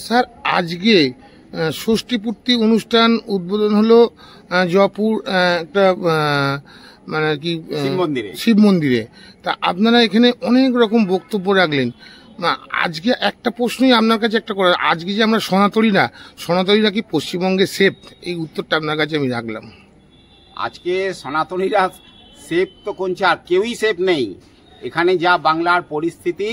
Sir, আজকে ষষ্ঠীপূর্তি অনুষ্ঠান উদ্বোধন হলো জয়পুর একটা মানে কি শিব মন্দিরে। তা আপনারা এখানে অনেক রকম বক্তব্য রাখলেন। আজকে একটা প্রশ্নই আপনার কাছে একটা করার, আজকে যে আমরা সনাতনীরা কি পশ্চিমবঙ্গে সেফ? এই উত্তরটা আপনার কাছে আমি রাখলাম। আজকে সনাতনীরা সেফ তো কোনছে, আর কেউই সেফ নেই এখানে। যা বাংলার পরিস্থিতি,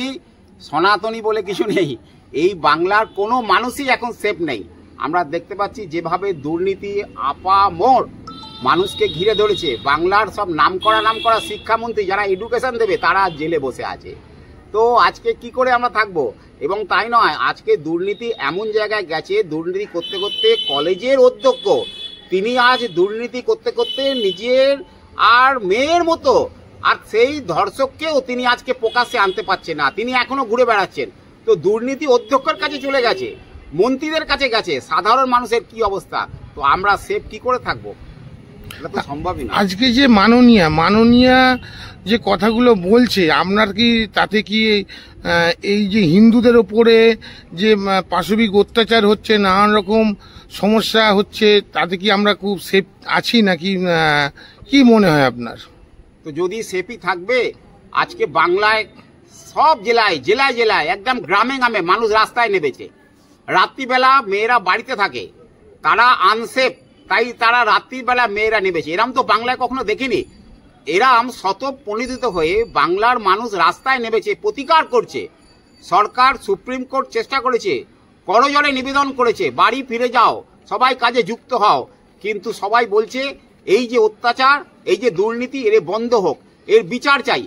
সনাতনী বলে কিছু নেই, এই বাংলার কোনো মানুষই এখন সেফ নেই। আমরা দেখতে পাচ্ছি যেভাবে দুর্নীতি আপামর মানুষকে ঘিরে ধরেছে। বাংলার সব নামকরা শিক্ষামন্ত্রী যারা এডুকেশন দেবে তারা জেলে বসে আছে। তো আজকে কি করে আমরা থাকবো? এবং তাই নয়, আজকে দুর্নীতি এমন জায়গায় গেছে, দুর্নীতি করতে করতে কলেজের অধ্যক্ষ তিনি আজ দুর্নীতি করতে করতে নিজের আর মেয়ের মতো আর সেই ধর্ষককেও তিনি আজকে প্রকাশ্যে আনতে পারছেন না, তিনি এখনো ঘুরে বেড়াচ্ছেন। তো দুর্নীতি অধ্যক্ষের কাছে চলে গেছে, মন্ত্রীদের কাছে গেছে, সাধারণ মানুষের কি অবস্থা? তো আমরা সেফ কি করে থাকবো? এটা তো সম্ভবই না। আজকে যে মাননীয়া যে কথাগুলো বলছে, আপনার কি তাতে কি এই যে হিন্দুদের ওপরে যে পাশবিক অত্যাচার হচ্ছে, নানান রকম সমস্যা হচ্ছে, তাতে কি আমরা খুব সেফ আছি নাকি? কি মনে হয় আপনার? তো যদি সেফই থাকবে, আজকে বাংলায় সব জেলায় একদম গ্রামে মানুষ রাস্তায় নেমেছে। রাত্রিবেলা মেয়েরা বাড়িতে থাকে, তারা আনসেফ, তাই তারা রাত্রিবেলা মেয়েরা নেমেছে। এরম তো বাংলায় কখনো দেখিনি। এরম স্বতঃপ্রণোদিত হয়ে বাংলার মানুষ রাস্তায় নেমেছে, প্রতিকার করছে। সরকার, সুপ্রিম কোর্ট চেষ্টা করেছে, করজোড়ে নিবেদন করেছে, বাড়ি ফিরে যাও, সবাই কাজে যুক্ত হও। কিন্তু সবাই বলছে এই যে অত্যাচার, এই যে দুর্নীতি, এর বন্ধ হোক, এর বিচার চাই।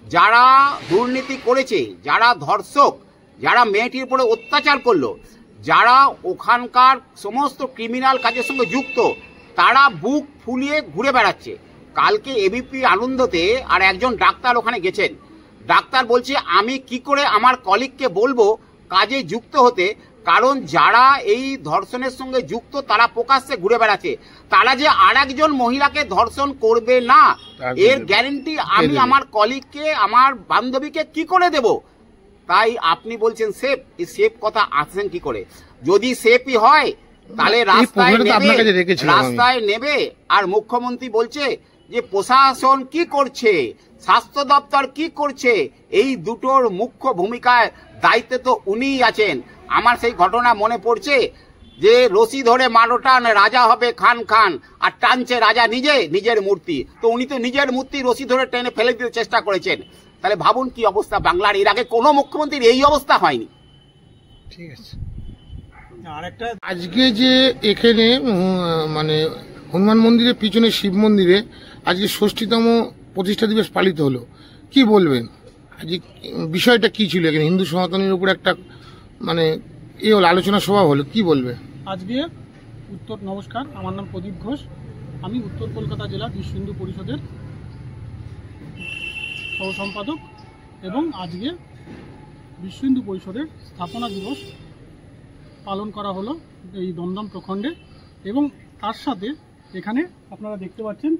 যারা দুর্নীতি করেছে, যারা ধর্ষক, যারা মেয়েটির উপরে অত্যাচার করলো, যারা ওখানকার সমস্ত ক্রিমিনাল কাজের সঙ্গে যুক্ত, তারা বুক ফুলিয়ে ঘুরে বেড়াচ্ছে। কালকে এবিপি আনন্দতে আর একজন ডাক্তার ওখানে গেছেন। ডাক্তার বলছে আমি কি করে আমার কলিগকে বলবো কাজে যুক্ত হতে, কারণ যারা এই ধর্ষণের সঙ্গে যুক্ত তারা প্রকাশ্যে ঘুরে বেড়াচ্ছে। তারা যে আর একজন মহিলাকে ধর্ষণ করবে না এর গ্যারেন্টি আমি আমার কলিগকে, আমার বান্ধবীকে কি করে দেব? তাই আপনি বলছেন সেফ, এই সেফ কথা আসছেন কি করে? যদি সেফই হয় তাহলে রাস্তায় নেবে। আর মুখ্যমন্ত্রী বলছে যে প্রশাসন কি করছে, স্বাস্থ্য দপ্তর কি করছে, এই দুটোর মুখ্য ভূমিকায় দায়িত্বে তো উনিই আছেন। আমার সেই ঘটনা মনে পড়ছে যে রশি ধরে মারো টান, রাজা হবে খান, আর টানছে রাজা নিজের মূর্তি। তো উনি তো নিজের মূর্তি রশি ধরে টেনে ফেলে দিতে চেষ্টা করেছেন। তাহলে ভাবুন কি অবস্থা বাংলার। এর আগে কোনো মুখ্যমন্ত্রীর এই অবস্থা হয়নি। ঠিক আছে। আজকে যে এখানে মানে হনুমান মন্দিরের পিছনে শিব মন্দিরে আজকে ৬০তম প্রতিষ্ঠা দিবস পালিত হলো, কি বলবেন? আজকে বিষয়টা কি ছিল? এখানে হিন্দু সনাতনীর উপর একটা মানে আলোচনা সভা হলো, কি বলবে? আজকে নমস্কার, আমার নাম প্রদীপ ঘোষ, আমি উত্তর কলকাতা জেলা বিশ্ব হিন্দু পরিষদের সহ সম্পাদক। এবং আজকে বিশ্ব হিন্দু পরিষদের স্থাপনা দিবস পালন করা হলো এই দমদম প্রখণ্ডে। এবং তার সাথে এখানে আপনারা দেখতে পাচ্ছেন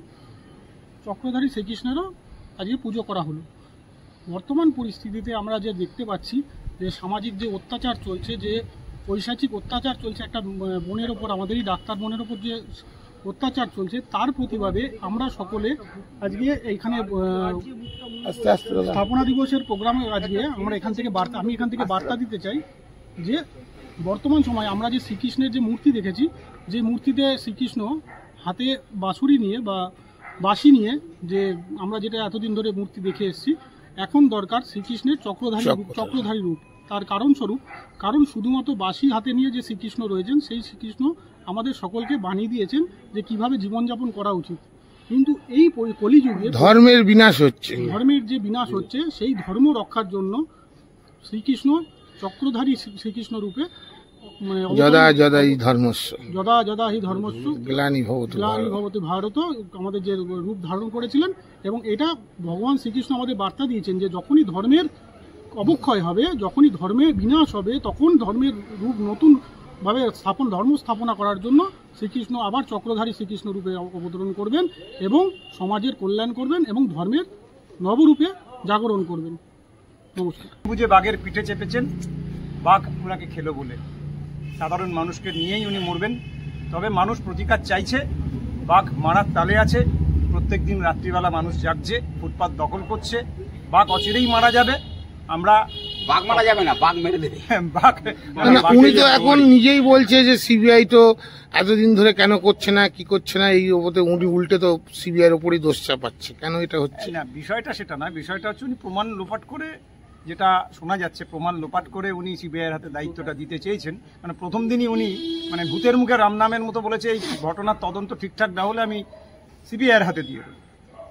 চক্রধারী শ্রীকৃষ্ণেরও আজকে পুজো করা হলো। বর্তমান পরিস্থিতিতে আমরা যে দেখতে পাচ্ছি যে সামাজিক যে অত্যাচার চলছে, যে পৈশাচিক অত্যাচার চলছে, একটা বোনের ওপর, আমাদেরই ডাক্তার বোনের ওপর যে অত্যাচার চলছে, তার প্রতিবাদে আমরা সকলে আজকে এইখানে স্থাপনা দিবসের প্রোগ্রামে আজকে আমরা আমি এখান থেকে বার্তা দিতে চাই যে বর্তমান সময়ে আমরা যে শ্রীকৃষ্ণের যে মূর্তি দেখেছি, যে মূর্তিতে শ্রীকৃষ্ণ হাতে বাঁশুরি নিয়ে বা বাঁশি নিয়ে, যে আমরা যেটা এতদিন ধরে মূর্তি দেখে এসেছি, এখন দরকার শ্রীকৃষ্ণের চক্রধারী রূপ। তার কারণ শুধুমাত্র বাঁশি হাতে নিয়ে যে শ্রীকৃষ্ণ রয়েছেন, সেই শ্রীকৃষ্ণ আমাদের সকলকে বানিয়ে দিয়েছেন যে কিভাবে জীবনযাপন করা উচিত। কিন্তু এই কলিযুগে ধর্মের যে বিনাশ হচ্ছে, সেই ধর্ম রক্ষার জন্য শ্রীকৃষ্ণ চক্রধারী শ্রীকৃষ্ণ রূপে যদা যদা হি ধর্মস্য গ্লানি ভবতি ভারত আমাদের যে রূপ ধারণ করেছিলেন। এবং এটা ভগবান শ্রীকৃষ্ণ আমাদের বার্তা দিয়েছেন যে যখনই ধর্মের অবক্ষয় হবে, যখনই ধর্মের বিনাশ হবে, তখন ধর্মের রূপ নতুনভাবে ধর্ম স্থাপনা করার জন্য শ্রীকৃষ্ণ আবার চক্রধারী শ্রীকৃষ্ণ রূপে অবতরণ করবেন এবং সমাজের কল্যাণ করবেন এবং ধর্মের নবরূপে জাগরণ করবেন। নমস্কার। বুঝে বাঘের পিঠে চেপেছেন, বাঘ ওনাকে খেলো বলে। সাধারণ মানুষকে নিয়েই উনি মরবেন। তবে মানুষ প্রতিকার চাইছে, বাঘ মারার তালে আছে। প্রত্যেক দিন রাত্রিবেলা মানুষ জাগছে, ফুটপাত দখল করছে। বাঘ অচিরেই মারা যাবে। আমরা বাঘ মারা যাবে না, বাঘ মেরে দেবে। বাঘ উনি তো এখন নিজেই বলছে যে সিবিআই তো এতদিন ধরে কেন করছে না, কি করছে না, এই ওপরে উনি উল্টে তো সিবিআইয়ের উপরই দোষ চাপাচ্ছে। কেন এটা হচ্ছে না? বিষয়টা সেটা না, বিষয়টা হচ্ছে উনি প্রমাণ লোপাট করে, যেটা শোনা যাচ্ছে প্রমাণ লোপাট করে উনি সিবিআইয়ের হাতে দায়িত্বটা দিতে চেয়েছেন। মানে প্রথম দিনই উনি মানে ভূতের মুখে রাম নামের মতো বলেছে, এই ঘটনার তদন্ত ঠিকঠাক না হলে আমি সিবিআইয়ের হাতে দিয়ে দেবো।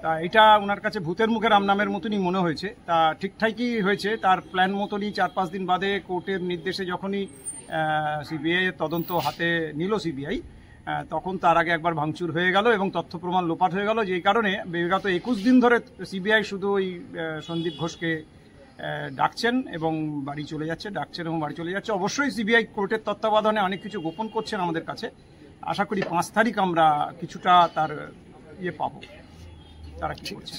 তা এটা ওনার কাছে ভূতের মুখে রাম নামের মতনই মনে হয়েছে। তা ঠিকঠাকই হয়েছে, তার প্ল্যান মতনই 4-5 দিন বাদে কোর্টের নির্দেশে যখনই সিবিআই তদন্ত হাতে নিল সিবিআই, তখন তার আগে একবার ভাঙচুর হয়ে গেল এবং তথ্য প্রমাণ লোপাট হয়ে গেল। যেই কারণে বিগত 21 দিন ধরে সিবিআই শুধু ওই সন্দীপ ঘোষকে ডাকছেন এবং বাড়ি চলে যাচ্ছে। অবশ্যই সিবিআই কোর্টের তত্ত্বাবধানে অনেক কিছু গোপন করছেন আমাদের কাছে। আশা করি 5 তারিখ আমরা কিছুটা তার পাবো তারা কি করছে।